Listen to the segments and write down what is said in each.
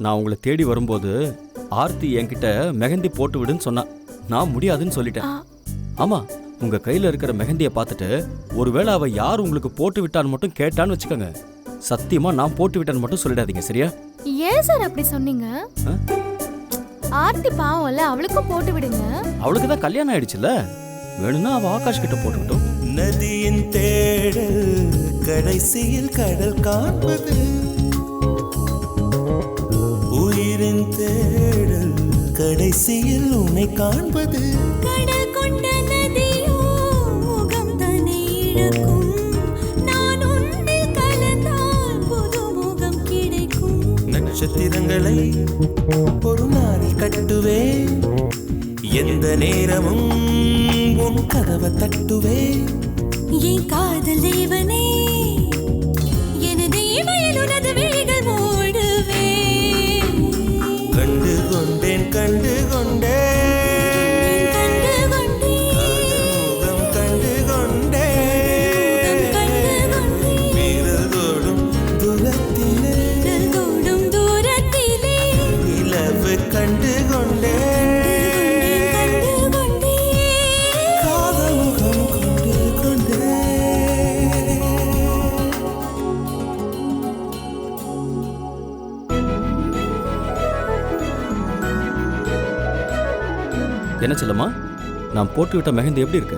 நான் உங்களை தேடி வரும்போது ஆர்த்தி என்கிட்ட மெஹந்தி போட்டு விடுன்னு சொன்னா. நான் முடியாதுன்னு சொல்லிட்டேன். ஆமா, உங்க கையில இருக்கிற மெஹந்தியை பார்த்துட்டு ஒருவேளை அவ யார் உங்களுக்கு போட்டு விட்டான்னு மட்டும் கேட்டான்னு வச்சுக்கோங்க. சத்தியமா நான் போட்டு விட்டேன்னு மட்டும் சொல்லிடாதீங்க, சரியா? ஏன் சார் அப்படி சொன்னீங்க? ஆர்த்தி பாவம்ல, அவளுக்கும் போட்டு விடுங்க. அவளுக்கு தான் கல்யாணம் ஆயிடுச்சுல, வேணும்னா அவ ஆகாஷ் கிட்ட போட்டுக்கிட்டோம். நதியின் தேடல் கடைசியில் கடல் காண்பது, உயிரின் தேடல் கடைசியில் உன்னை காண்பது. கடல் கொண்ட நதியோ முகம் தன்னை இழக்கும், நான் உன்னில் கலந்தால் புது முகம் கிடைக்கும். நட்சத்திரங்களை ஒரு நாளில் கட்டுவேன், எந்த நேரமும் உன் கதவை தட்டுவேன். என் காதல் தேவனே, எனது இமையில் உனது விழிகள் மூடுவே. கண்டு கொண்டேன் கண்டு கொண்டேன் முகம் கண்டு கொண்டேன், வீரல் தோடும் தூரத்திலே நிலவு கண்டு கொண்டேன். என்ன செல்லம்மா, நான் போட்டு விட்ட மெஹந்தி எப்படி இருக்கு?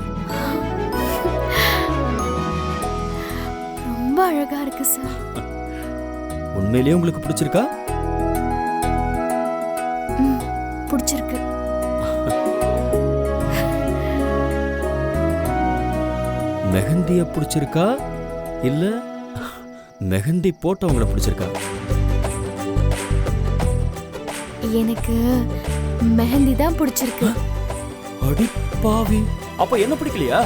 ரொம்ப அழகா இருக்கு சார். உண்மையிலேயே உங்களுக்கு பிடிச்சிருக்கா? பிடிச்சிருக்கு. மெஹந்திய பிடிச்சிருக்கா இல்ல மெஹந்தி போட்டவங்கள பிடிச்சிருக்கா? எனக்கு மெஹந்தி தான் பிடிச்சிருக்கு. அடி பாவி, அப்ப என்ன பிடிக்கலையா?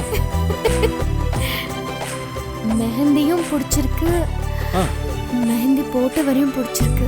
மெஹந்தியும் பிடிச்சிருக்கு, மெஹந்தி போட்டவரையும் பிடிச்சிருக்கு.